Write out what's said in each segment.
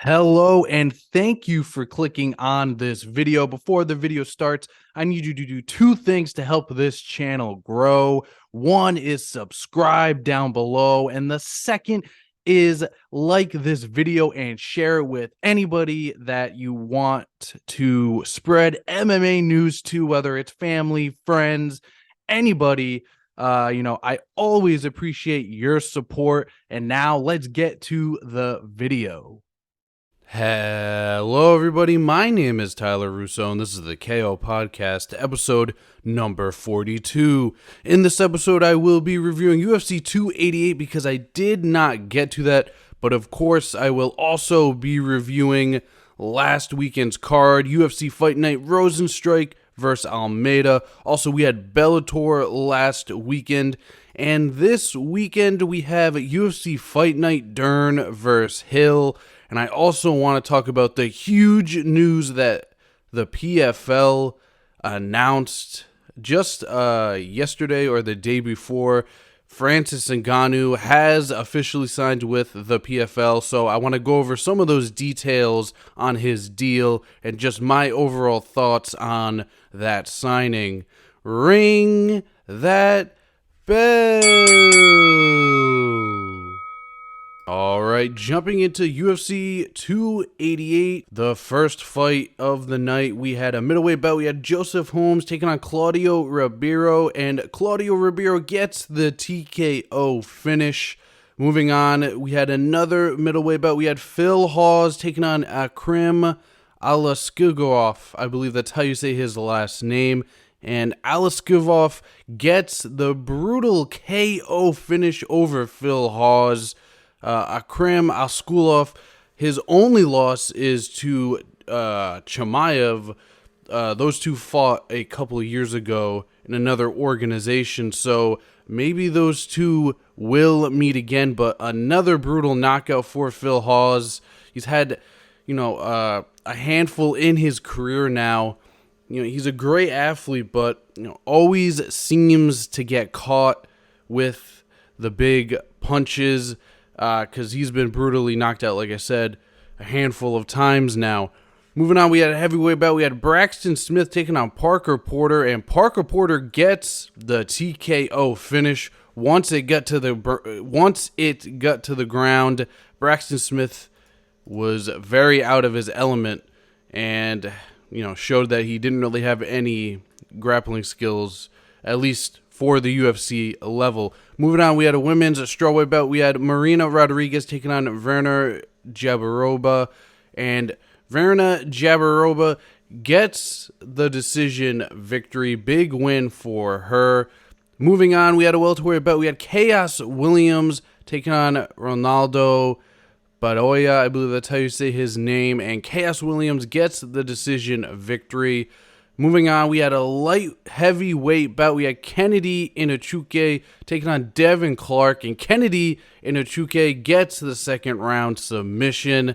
Hello, and thank you for clicking on this video. Before the video starts, I need you to do two things to help this channel grow. One is subscribe down below, and the second is like this video and share it with anybody that you want to spread MMA news to, whether it's family, friends, anybody. I always appreciate your support. And now let's get to the video. Hello, everybody. My name is Tyler Russo, and this is the KO Podcast, episode number 42. In this episode, I will be reviewing UFC 288 because I did not get to that, but of course, I will also be reviewing last weekend's card, UFC Fight Night Rosenstrike versus Almeida. Also, we had Bellator last weekend, and this weekend we have UFC Fight Night Dern versus Hill. And I also want to talk about the huge news that the PFL announced just yesterday or the day before. Francis Ngannou has officially signed with the PFL, so I want to go over some of those details on his deal and just my overall thoughts on that signing. Ring that bell! All right, jumping into UFC 288, the first fight of the night. We had a middleweight bout. We had Joseph Holmes taking on Claudio Ribeiro, and Claudio Ribeiro gets the TKO finish. Moving on, we had another middleweight bout. We had Phil Hawes taking on Akrim Aliskugov. I believe that's how you say his last name. And Aliskugov gets the brutal KO finish over Phil Hawes. Akrim Aliskugov, his only loss is to Chimaev. Those two fought a couple of years ago in another organization, so maybe those two will meet again. But another brutal knockout for Phil Hawes. He's had, a handful in his career now. He's a great athlete, but always seems to get caught with the big punches. Because he's been brutally knocked out, like I said, a handful of times now. Moving on, we had a heavyweight bout. We had Braxton Smith taking on Parker Porter, and Parker Porter gets the TKO finish. Once it got to the ground, Braxton Smith was very out of his element, and showed that he didn't really have any grappling skills, at least for the UFC level. Moving on, we had a women's strawweight bout. We had Marina Rodriguez taking on Verna Jabarova, and Verna Jabarova gets the decision victory. Big win for her. Moving on, we had a welterweight bout. We had Chaos Williams taking on Ronaldo Badoya. I believe that's how you say his name, and Chaos Williams gets the decision victory. Moving on, we had a light heavyweight bout. We had Kennedy Inuchuke taking on Devin Clark, and Kennedy Inuchuke gets the second round submission.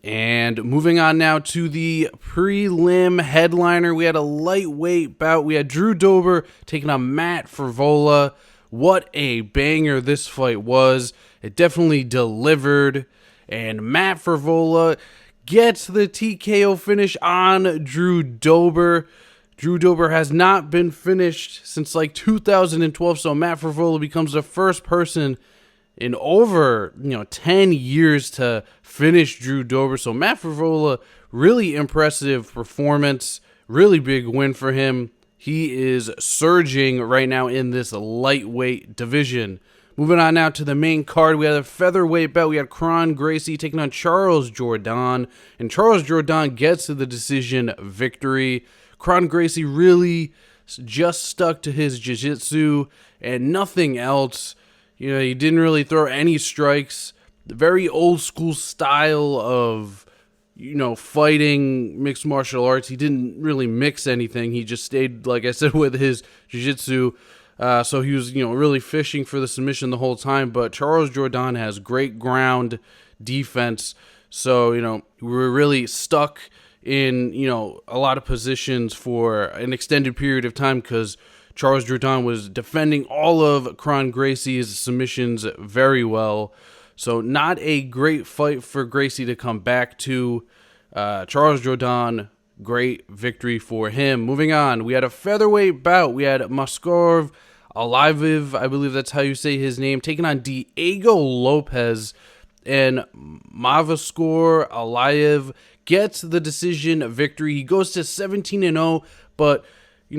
And moving on now to the prelim headliner, we had a lightweight bout. We had Drew Dober taking on Matt Frevola. What a banger this fight was. It definitely delivered, and Matt Frevola gets the TKO finish on Drew Dober. Drew Dober has not been finished since 2012, so Matt Frevola becomes the first person in over 10 years to finish Drew Dober. So Matt Frevola, really impressive performance, really big win for him. He is surging right now in this lightweight division. Moving on now to the main card, we had a featherweight bout. We had Kron Gracie taking on Charles Jourdain, and Charles Jourdain gets the decision victory. Kron Gracie really just stuck to his jiu-jitsu and nothing else. He didn't really throw any strikes. The very old school style of, fighting mixed martial arts. He didn't really mix anything. He just stayed, like I said, with his jiu-jitsu. So he was, really fishing for the submission the whole time. But Charles Jourdain has great ground defense. So, we're really stuck in, a lot of positions for an extended period of time because Charles Jourdain was defending all of Kron Gracie's submissions very well. So not a great fight for Gracie to come back to. Charles Jourdain, great victory for him. Moving on, we had a featherweight bout. We had Maskarov Aliyev, I believe that's how you say his name, taking on Diego Lopez. And Mavaskor Aliyev gets the decision victory. He goes to 17-0, but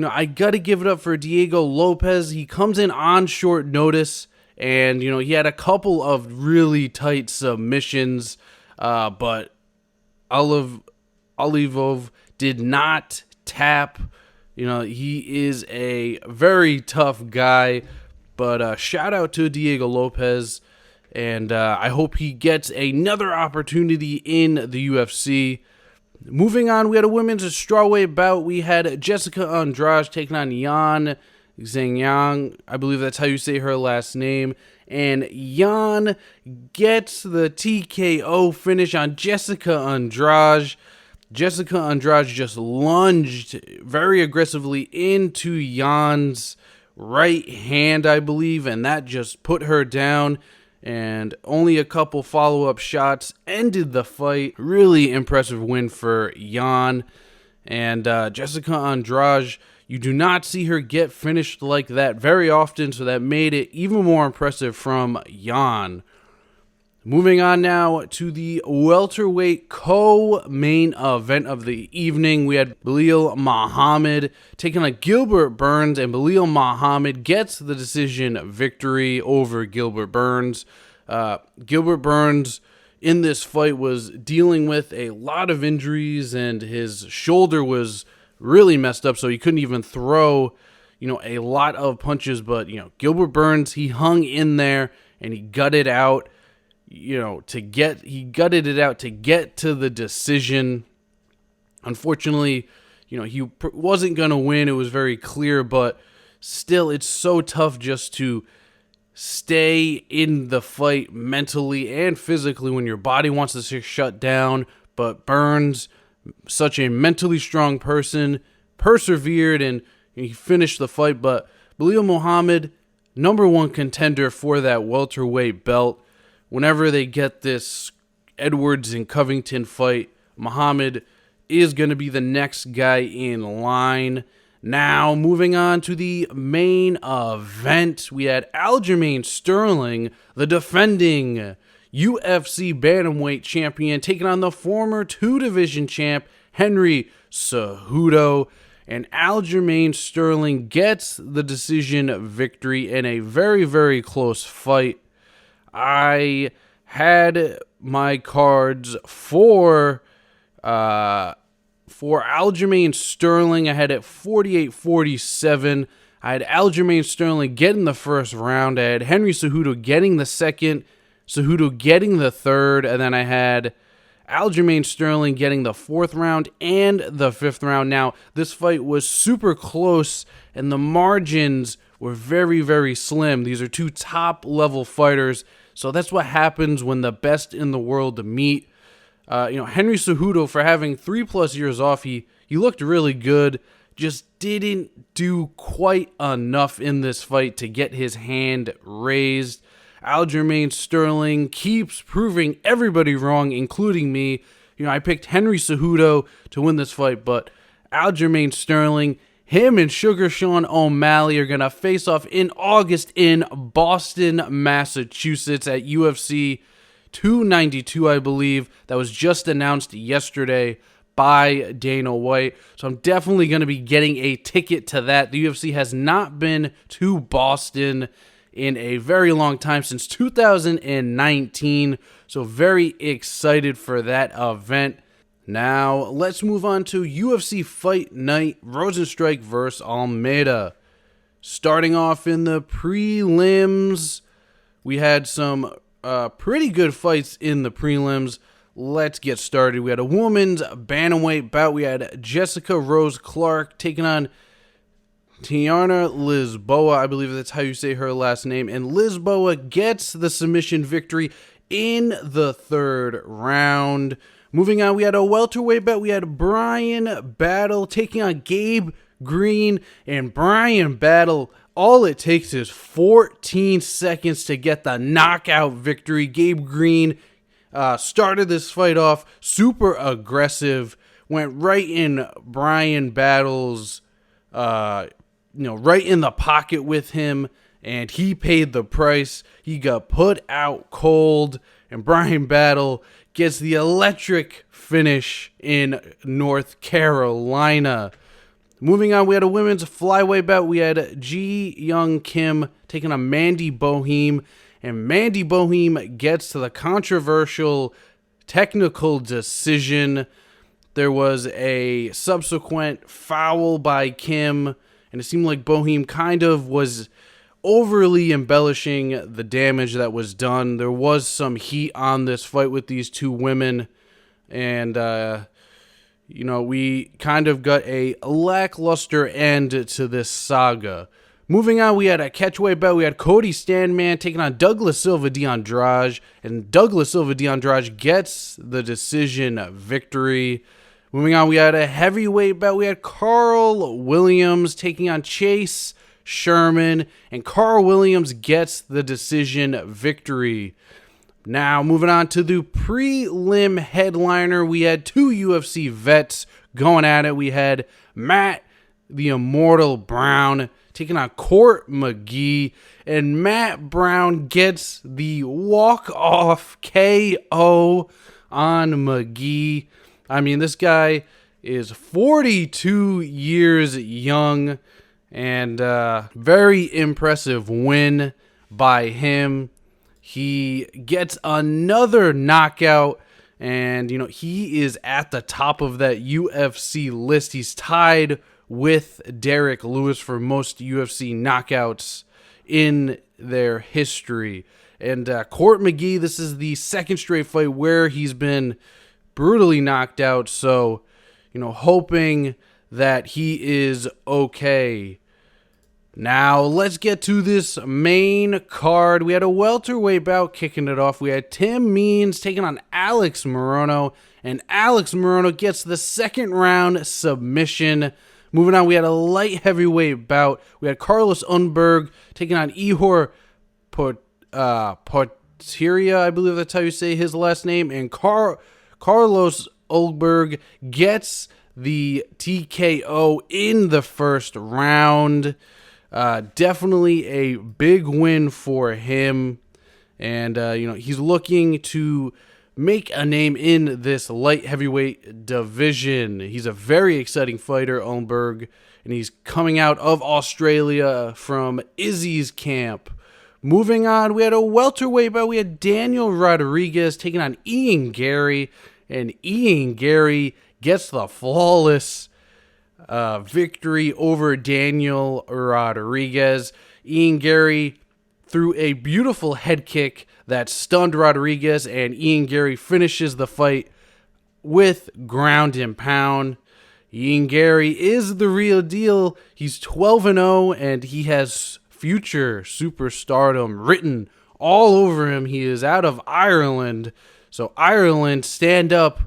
I got to give it up for Diego Lopez. He comes in on short notice, and he had a couple of really tight submissions, but Olivov did not tap. He is a very tough guy, but shout out to Diego Lopez, and I hope he gets another opportunity in the UFC. Moving on, we had a women's strawweight bout. We had Jessica Andrade taking on Yan Zhang. I believe that's how you say her last name. And Yan gets the TKO finish on Jessica Andrade. Jessica Andrade just lunged very aggressively into Yan's right hand, I believe, and that just put her down. And only a couple follow-up shots ended the fight. Really impressive win for Yan. And Jessica Andrade, you do not see her get finished like that very often, so that made it even more impressive from Yan. Moving on now to the welterweight co-main event of the evening. We had Belal Muhammad taking on Gilbert Burns, and Belal Muhammad gets the decision victory over Gilbert Burns. Gilbert Burns in this fight was dealing with a lot of injuries, and his shoulder was really messed up, so he couldn't even throw, a lot of punches. But, Gilbert Burns, he hung in there and he gutted out. He gutted it out to get to the decision. Unfortunately, he wasn't going to win. It was very clear, but still, it's so tough just to stay in the fight mentally and physically when your body wants to shut down. But Burns, such a mentally strong person, persevered and he finished the fight. But Belal Muhammad, number one contender for that welterweight belt. Whenever they get this Edwards and Covington fight, Muhammad is going to be the next guy in line. Now, moving on to the main event, we had Aljamain Sterling, the defending UFC bantamweight champion, taking on the former two-division champ, Henry Cejudo. And Aljamain Sterling gets the decision victory in a very, very close fight. I had my cards for Aljamain Sterling. I had it 48-47. I had Aljamain Sterling getting the first round. I had Henry Cejudo getting the second, Cejudo getting the third, and then I had Aljamain Sterling getting the fourth round and the fifth round. Now, this fight was super close, and the margins were very, very slim. These are two top-level fighters, so that's what happens when the best in the world meet. Henry Cejudo, for having 3+ years off, he looked really good, just didn't do quite enough in this fight to get his hand raised. Aljamain Sterling keeps proving everybody wrong, including me. I picked Henry Cejudo to win this fight, but Aljamain Sterling, him and Sugar Sean O'Malley are going to face off in August in Boston, Massachusetts at UFC 292, I believe. That was just announced yesterday by Dana White. So I'm definitely going to be getting a ticket to that. The UFC has not been to Boston in a very long time, since 2019. So very excited for that event. Now, let's move on to UFC Fight Night, Rosenstrike vs. Almeida. Starting off in the prelims, we had some pretty good fights in the prelims. Let's get started. We had a women's bantamweight bout. We had Jessica Rose Clark taking on Tiana Lisboa. I believe that's how you say her last name. And Lisboa gets the submission victory in the third round. Moving on, we had a welterweight bout. We had Brian Battle taking on Gabe Green and Bryan Battle, all it takes is 14 seconds to get the knockout victory. Gabe Green started this fight off super aggressive, went right in Bryan Battle's, right in the pocket with him, and he paid the price. He got put out cold, and Bryan Battle gets the electric finish in North Carolina. Moving on, we had a women's flyweight bout. We had Ji Young Kim taking on Mandy Boheme, and Mandy Boheme gets to the controversial technical decision. There was a subsequent foul by Kim, and it seemed like Boheme kind of was overly embellishing the damage that was done. There was some heat on this fight with these two women, and we kind of got a lackluster end to this saga. Moving on, we had a catchweight bout. We had Cody Standman taking on Douglas Silva de Andrade, and Douglas Silva de Andrade gets the decision victory. Moving on, we had a heavyweight bout. We had Carl Williams taking on Chase Sherman, and Carl Williams gets the decision victory. Now, moving on to the prelim headliner, we had two UFC vets going at it. We had Matt the Immortal Brown taking on Court McGee, and Matt Brown gets the walk-off KO on McGee. I mean, this guy is 42 years young, and very impressive win by him. He gets another knockout, and, he is at the top of that UFC list. He's tied with Derek Lewis for most UFC knockouts in their history. And Court McGee, this is the second straight fight where he's been brutally knocked out. So, hoping that he is okay. Now, let's get to this main card. We had a welterweight bout kicking it off. We had Tim Means taking on Alex Morono, and Alex Morono gets the second round submission. Moving on, we had a light heavyweight bout. We had Carlos Unberg taking on Ihor Porteria, I believe that's how you say his last name, and Carlos Ulberg gets the TKO in the first round. Definitely a big win for him, and he's looking to make a name in this light heavyweight division. He's a very exciting fighter, Ulberg, and he's coming out of Australia from Izzy's camp. Moving on, we had a welterweight bout. We had Daniel Rodriguez taking on Ian Gary, and Ian Gary gets the flawless victory over Daniel Rodriguez. Ian Gary threw a beautiful head kick that stunned Rodriguez, and Ian Gary finishes the fight with ground and pound. Ian Gary is the real deal. He's 12-0, and he has future superstardom written all over him. He is out of Ireland. So Ireland, stand up.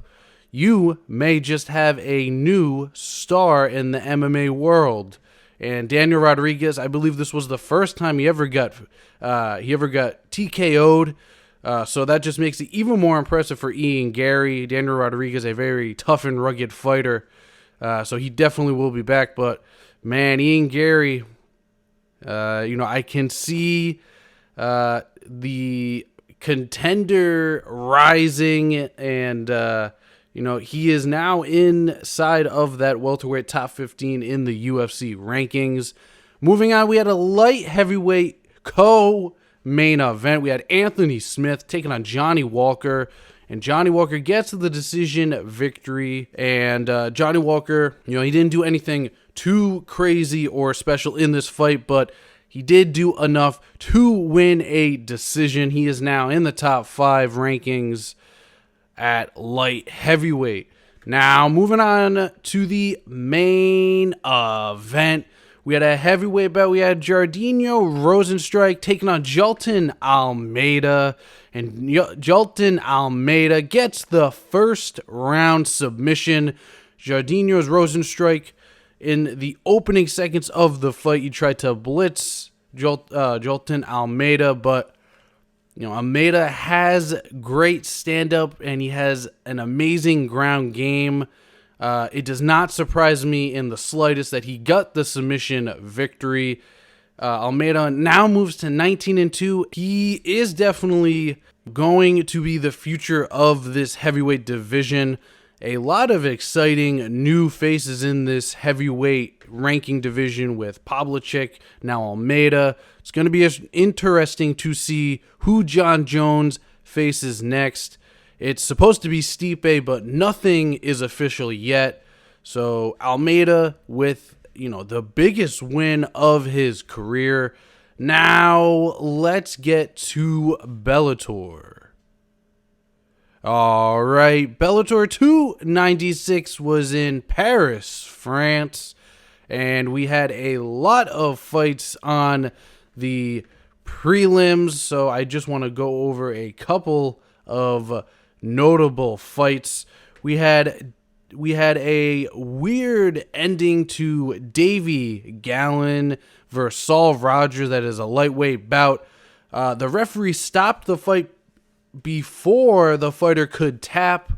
You may just have a new star in the MMA world. And Daniel Rodriguez, I believe this was the first time he ever got TKO'd. So that just makes it even more impressive for Ian Gary. Daniel Rodriguez, a very tough and rugged fighter. So he definitely will be back. But, man, Ian Gary, I can see the contender rising, and he is now inside of that welterweight top 15 in the UFC rankings. Moving on, we had a light heavyweight co-main event. We had Anthony Smith taking on Johnny Walker, and Johnny Walker gets the decision victory. And Johnny Walker, he didn't do anything too crazy or special in this fight, but he did do enough to win a decision. He is now in the top 5 rankings at light heavyweight. Now, moving on to the main event. We had a heavyweight bout. We had Jardinho Rosenstrike taking on Jolton Almeida. And Jolton Almeida gets the first round submission. Jardinho Rosenstrike In the opening seconds of the fight, he tried to blitz Jolton Almeida, but Almeida has great stand-up, and he has an amazing ground game. It does not surprise me in the slightest that he got the submission victory. Almeida now moves to 19-2. He is definitely going to be the future of this heavyweight division. A lot of exciting new faces in this heavyweight ranking division with Pavlicek, now Almeida. It's going to be interesting to see who John Jones faces next. It's supposed to be Stipe, but nothing is official yet. So Almeida with, the biggest win of his career. Now let's get to Bellator. All right, Bellator 296 was in Paris, France, and we had a lot of fights on the prelims, so I just want to go over a couple of notable fights. We had a weird ending to Davy Gallen versus Saul Rogers. That is a lightweight bout. The referee stopped the fight before the fighter could tap.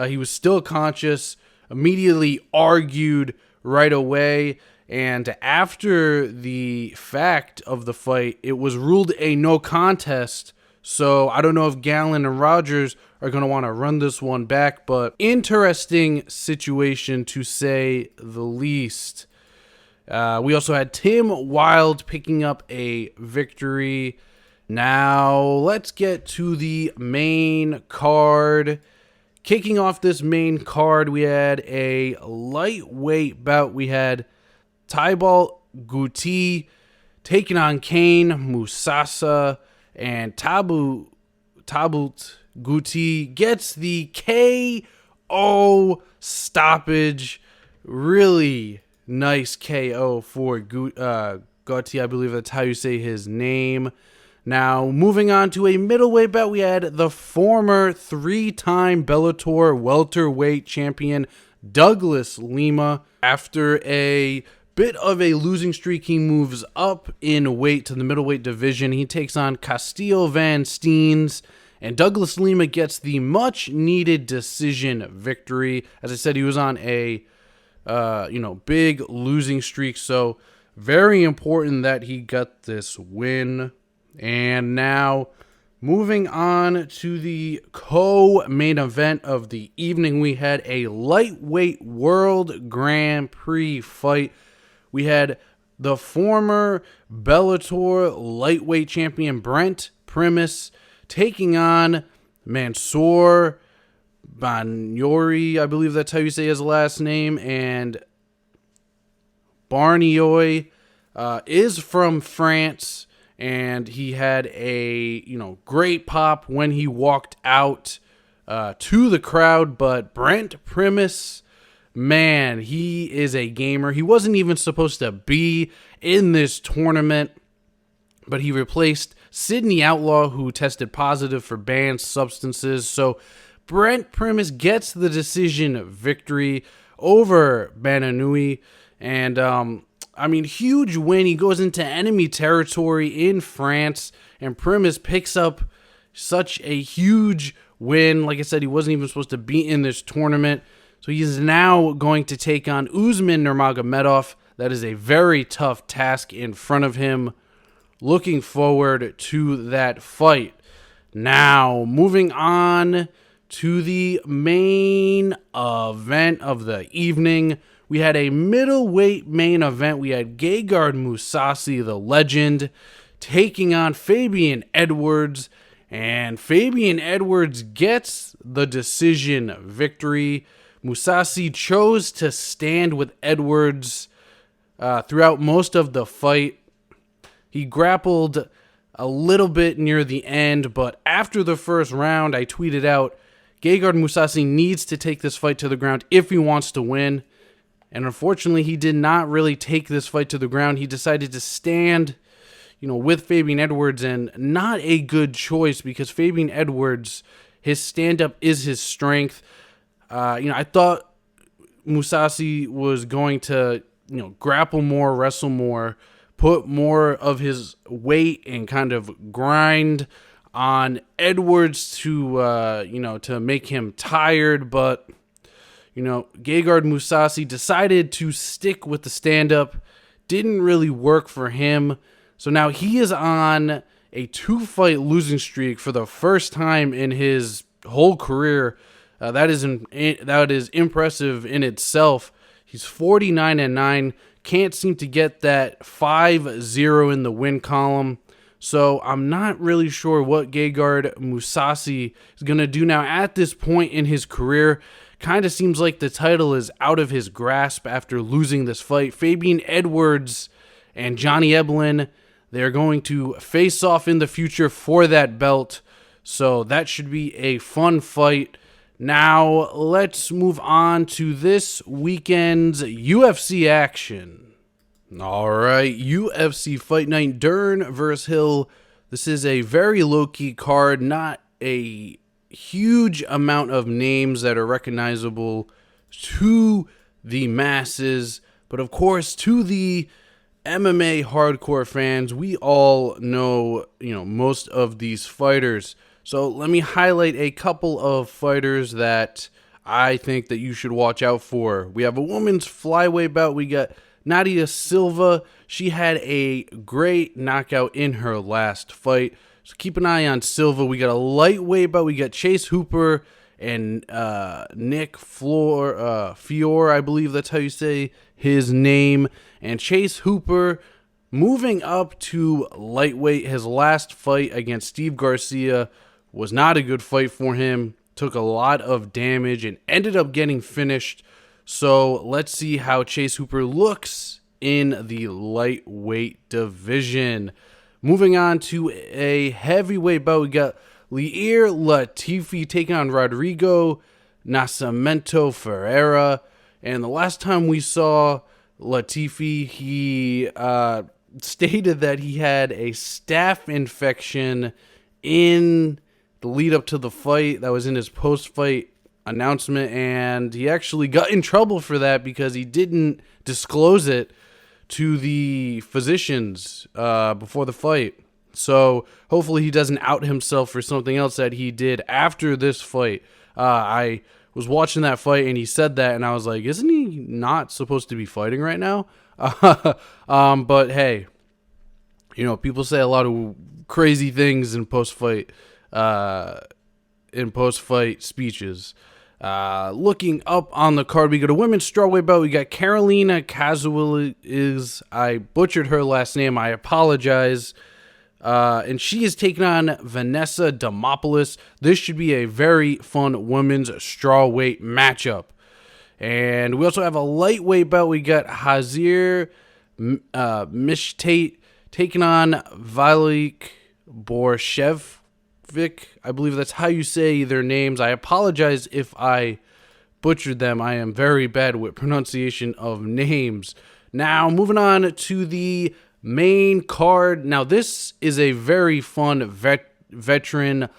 He was still conscious, immediately argued right away, and after the fact of the fight, it was ruled a no contest. So I don't know if Gallen and Rogers are going to want to run this one back, but interesting situation to say the least. We also had Tim Wilde picking up a victory. Now, let's get to the main card. Kicking off this main card, we had a lightweight bout. We had Thibault Gouti taking on Kane Mousasi, and Thibault Gouti gets the KO stoppage. Really nice KO for Gouti. I believe that's how you say his name. Now, moving on to a middleweight bout, we had the former three-time Bellator welterweight champion Douglas Lima. After a bit of a losing streak, he moves up in weight to the middleweight division. He takes on Castillo Van Steens, and Douglas Lima gets the much-needed decision victory. As I said, he was on a big losing streak, so very important that he got this win. And now, moving on to the co-main event of the evening, we had a lightweight World Grand Prix fight. We had the former Bellator lightweight champion Brent Primus taking on Mansour Barnioli, I believe that's how you say his last name, and Barnioli is from France. And he had a, great pop when he walked out to the crowd. But Brent Primus, man, he is a gamer. He wasn't even supposed to be in this tournament, but he replaced Sydney Outlaw, who tested positive for banned substances. So Brent Primus gets the decision victory over Bananui. And, huge win. He goes into enemy territory in France, and Primus picks up such a huge win. Like I said, he wasn't even supposed to be in this tournament. So he is now going to take on Usman Nurmagomedov. That is a very tough task in front of him. Looking forward to that fight. Now, moving on to the main event of the evening. We had a middleweight main event. We had Gegard Mousasi, the legend, taking on Fabian Edwards. And Fabian Edwards gets the decision victory. Mousasi chose to stand with Edwards throughout most of the fight. He grappled a little bit near the end, but after the first round, I tweeted out, Gegard Mousasi needs to take this fight to the ground if he wants to win. And unfortunately, he did not really take this fight to the ground. He decided to stand, with Fabian Edwards, and not a good choice because Fabian Edwards, his stand-up is his strength. I thought Mousasi was going to grapple more, wrestle more, put more of his weight and kind of grind on Edwards to make him tired. But Gegard Mousasi decided to stick with the stand-up. Didn't really work for him. So now he is on a 2-fight losing streak for the first time in his whole career. That is impressive in itself. He's 49-9. Can't seem to get that 5-0 in the win column. So I'm not really sure what Gegard Mousasi is going to do now at this point in his career. Kind of seems like the title is out of his grasp after losing this fight. Fabian Edwards and Johnny Eblen, they're going to face off in the future for that belt. So that should be a fun fight. Now, let's move on to this weekend's UFC action. All right, UFC Fight Night, Dern versus Hill. This is a very low-key card, not a huge amount of names that are recognizable to the masses. But, of course, to the MMA hardcore fans, we all know, most of these fighters. So let me highlight a couple of fighters that I think that you should watch out for. We have a women's flyweight bout. We got Nadia Silva. She had a great knockout in her last fight. So keep an eye on Silva. We got a lightweight bout. We got Chase Hooper and Nick Fior, I believe that's how you say his name. And Chase Hooper moving up to lightweight. His last fight against Steve Garcia was not a good fight for him. Took a lot of damage and ended up getting finished. So let's see how Chase Hooper looks in the lightweight division. Moving on to a heavyweight bout, we got Lier Latifi taking on Rodrigo Nascimento Ferreira. And the last time we saw Latifi, he stated that he had a staph infection in the lead up to the fight. That was in his post-fight announcement, and he actually got in trouble for that because he didn't disclose it to the physicians before the fight. So hopefully he doesn't out himself for something else that he did after this fight. I was watching that fight and he said that, and I was like, isn't he not supposed to be fighting right now? But hey, people say a lot of crazy things in post-fight speeches. Looking up on the card, we got a women's strawweight bout. We got Carolina Cazuela. I butchered her last name. I apologize. And she is taking on Vanessa Demopoulos. This should be a very fun women's strawweight matchup. And we also have a lightweight bout. We got Hazir Mishtate taking on Valik Borshevic. I believe that's how you say their names. I apologize if I butchered them. I am very bad with pronunciation of names. Now, moving on to the main card. Now, this is a very fun veteran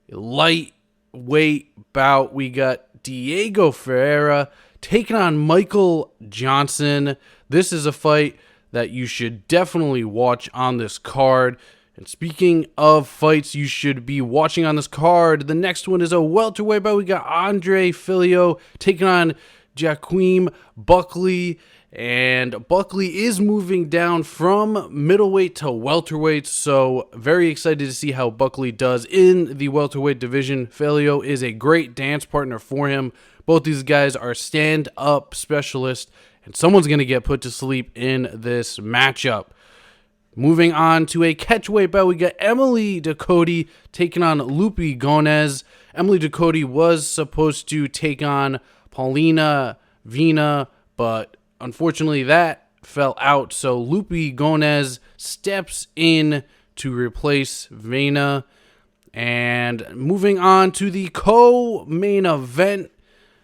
lightweight bout. We got Diego Ferreira taking on Michael Johnson. This is a fight that you should definitely watch on this card. And speaking of fights you should be watching on this card, the next one is a welterweight bout. We got Andre Filio taking on Joaquin Buckley. And Buckley is moving down from middleweight to welterweight, so very excited to see how Buckley does in the welterweight division. Filio is a great dance partner for him. Both these guys are stand-up specialists, and someone's going to get put to sleep in this matchup. Moving on to a catchweight bout, we got Emily Ducote taking on Lupi Gonez. Emily Ducote was supposed to take on Paulina Vina, but unfortunately that fell out. So Lupi Gonez steps in to replace Vina. And moving on to the co-main event,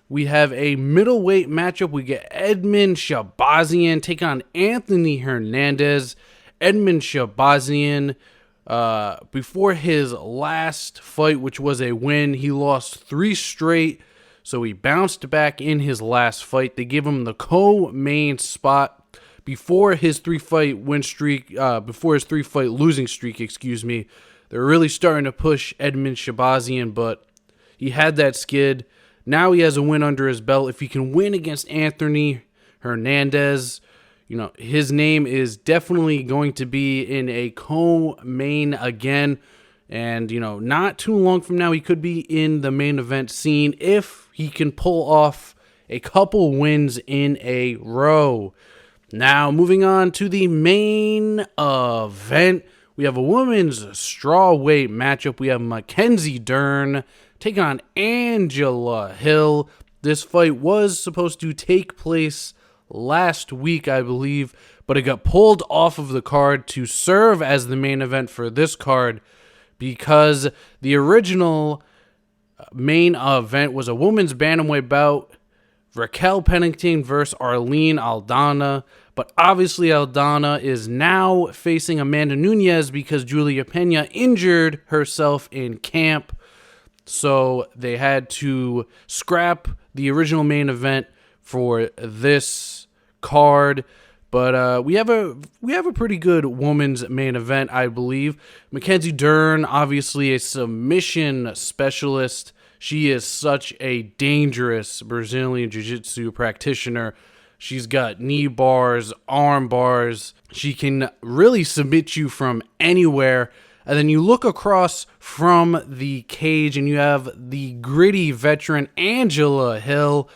we have a middleweight matchup. We get Edmund Shabazian taking on Anthony Hernandez. Edmund Shabazian, before his last fight, which was a win, he lost 3 straight, so he bounced back in his last fight. They give him the co-main spot. before his three-fight losing streak, they're really starting to push Edmund Shabazian, but he had that skid. Now he has a win under his belt. If he can win against Anthony Hernandez, his name is definitely going to be in a co-main again. And, not too long from now, he could be in the main event scene if he can pull off a couple wins in a row. Now, moving on to the main event, we have a women's strawweight matchup. We have Mackenzie Dern taking on Angela Hill. This fight was supposed to take place last week, I believe, but it got pulled off of the card to serve as the main event for this card because the original main event was a women's bantamweight bout, Raquel Pennington versus Arlene Aldana. But obviously Aldana is now facing Amanda Nunes because Julia Pena injured herself in camp. So they had to scrap the original main event for this card. But we have a pretty good women's main event, I believe. Mackenzie Dern, obviously a submission specialist. She is such a dangerous Brazilian Jiu-Jitsu practitioner. She's got knee bars, arm bars. She can really submit you from anywhere. And then you look across from the cage and you have the gritty veteran Angela Hill.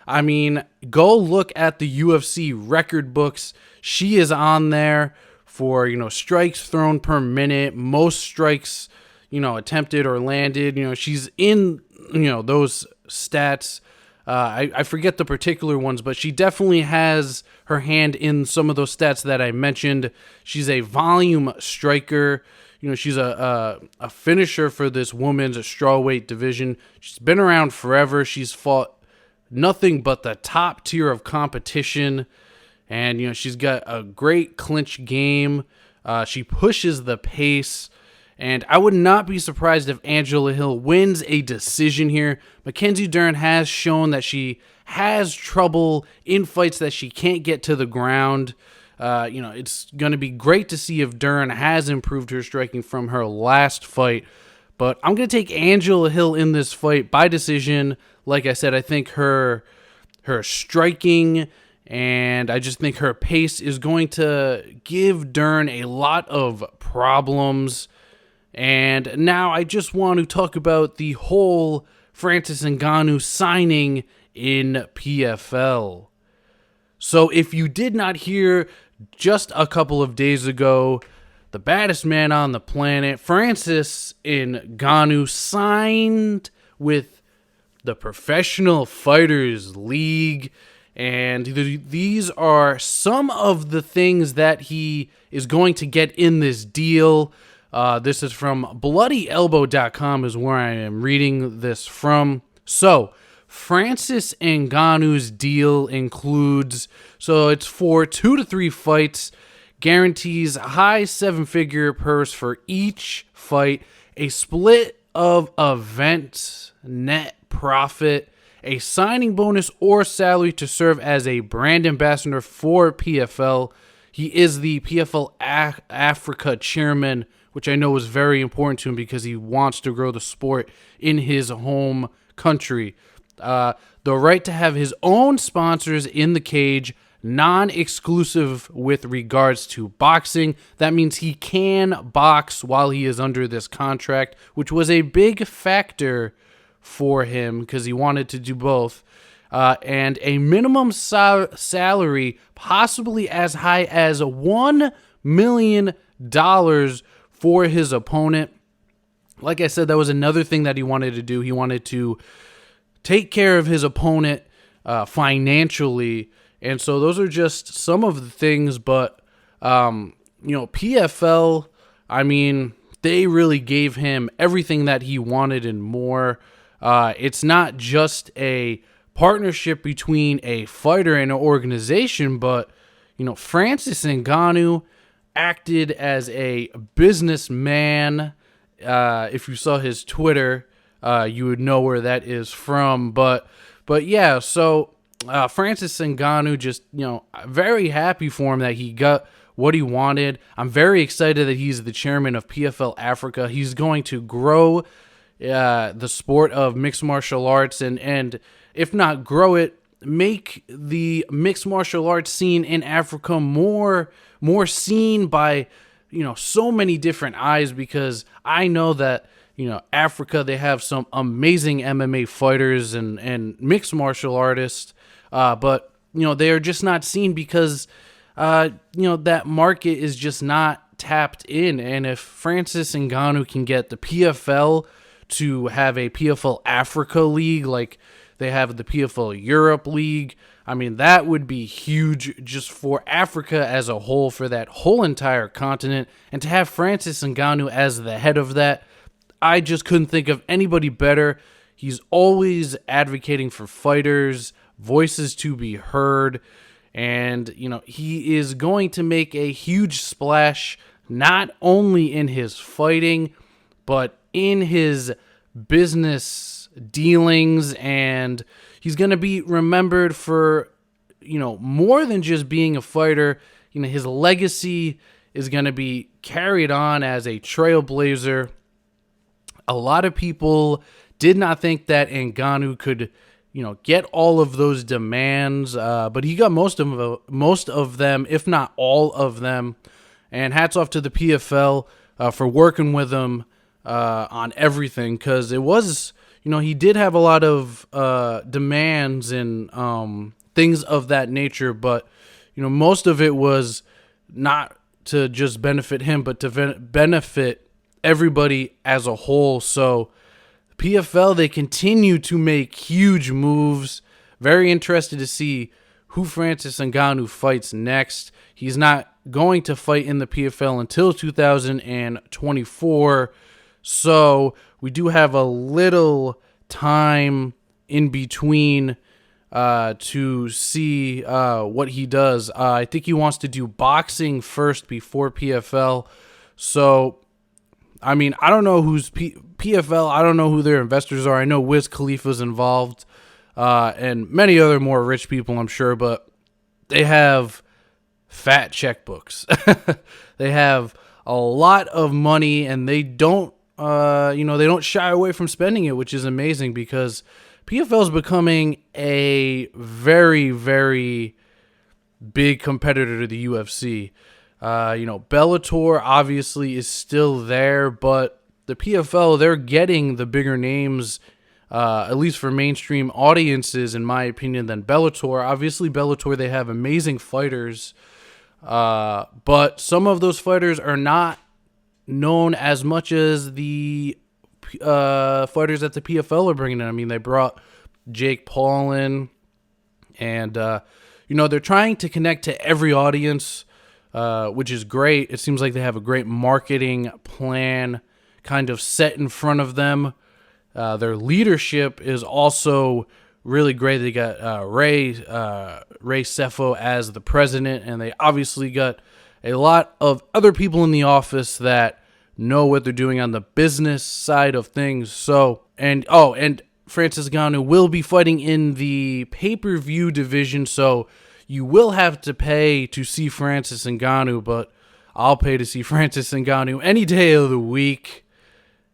I mean, go look at the UFC record books. She is on there for, strikes thrown per minute, most strikes, attempted or landed. She's in, those stats. I forget the particular ones, but she definitely has her hand in some of those stats that I mentioned. She's a volume striker. She's a finisher for this women's strawweight division. She's been around forever. She's fought nothing but the top tier of competition. And, she's got a great clinch game. She pushes the pace. And I would not be surprised if Angela Hill wins a decision here. Mackenzie Dern has shown that she has trouble in fights that she can't get to the ground. It's going to be great to see if Dern has improved her striking from her last fight. But I'm going to take Angela Hill in this fight by decision. Like I said, I think her striking and I just think her pace is going to give Dern a lot of problems. And now I just want to talk about the whole Francis Ngannou signing in PFL. So if you did not hear, just a couple of days ago, the baddest man on the planet, Francis Ngannou, signed with the Professional Fighters League. And these are some of the things that he is going to get in this deal. This is from BloodyElbow.com is where I am reading this from. So, Francis Ngannou's deal includes, so it's for 2 to 3 fights, guarantees a high 7-figure purse for each fight, a split of event net profit, a signing bonus or salary to serve as a brand ambassador for PFL. He is the PFL Africa chairman, which I know is very important to him because he wants to grow the sport in his home country. The right to have his own sponsors in the cage, non-exclusive with regards to boxing. That means he can box while he is under this contract, which was a big factor for him because he wanted to do both. And a minimum salary, possibly as high as $1 million for his opponent. Like I said, that was another thing that he wanted to do. He wanted to take care of his opponent financially. And so those are just some of the things. But, PFL, I mean, they really gave him everything that he wanted and more. It's not just a partnership between a fighter and an organization, but, Francis Ngannou acted as a businessman. If you saw his Twitter, you would know where that is from. But yeah, so Francis Ngannou, just, very happy for him that he got what he wanted. I'm very excited that he's the chairman of PFL Africa. He's going to grow the sport of mixed martial arts, and if not grow it, make the mixed martial arts scene in Africa more seen by so many different eyes, because I know that Africa, they have some amazing MMA fighters and mixed martial artists, but they are just not seen because that market is just not tapped in. And if Francis Ngannou can get the PFL to have a PFL Africa League, like they have the PFL Europe League, I mean, that would be huge just for Africa as a whole, for that whole entire continent. And to have Francis Ngannou as the head of that, I just couldn't think of anybody better. He's always advocating for fighters, voices to be heard, and he is going to make a huge splash, not only in his fighting, but in his business dealings, and he's going to be remembered for more than just being a fighter. His legacy is going to be carried on as a trailblazer. A lot of people did not think that Ngannou could get all of those demands, but he got most of them, if not all of them. And hats off to the PFL for working with him on everything, because it was, he did have a lot of demands and things of that nature, but most of it was not to just benefit him, but to benefit everybody as a whole. So PFL, they continue to make huge moves. Very interested to see who Francis Ngannou fights next. He's not going to fight in the PFL until 2024. So we do have a little time in between to see what he does. I think he wants to do boxing first before PFL. So, I mean, I don't know who's PFL. I don't know who their investors are. I know Wiz Khalifa's involved, and many other more rich people, I'm sure, but they have fat checkbooks. They have a lot of money, and they don't, they don't shy away from spending it, which is amazing, because PFL is becoming a very, very big competitor to the UFC. Bellator obviously is still there, but the PFL, they're getting the bigger names, at least for mainstream audiences, in my opinion, than Bellator. Obviously, Bellator, they have amazing fighters, but some of those fighters are not known as much as the fighters that the PFL are bringing in. I mean, they brought Jake Paul in, and, they're trying to connect to every audience, which is great. It seems like they have a great marketing plan kind of set in front of them. Their leadership is also really great. They got Ray Sefo as the president, and they obviously got a lot of other people in the office that know what they're doing on the business side of things. So, and Francis Ngannou will be fighting in the pay-per-view division, so you will have to pay to see Francis Ngannou, but I'll pay to see Francis Ngannou any day of the week.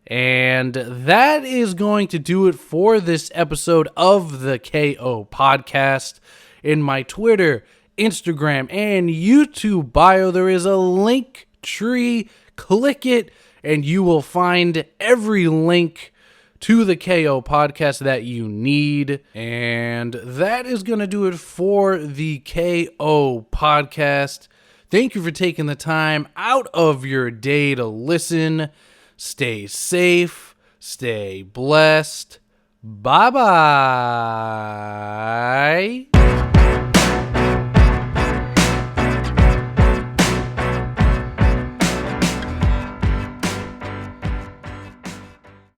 And that is going to do it for this episode of the KO Podcast. In my Twitter, Instagram, and YouTube bio, there is a link tree. Click it, and you will find every link to the KO Podcast that you need. And that is going to do it for the KO Podcast. Thank you for taking the time out of your day to listen. Stay safe. Stay blessed. Bye-bye.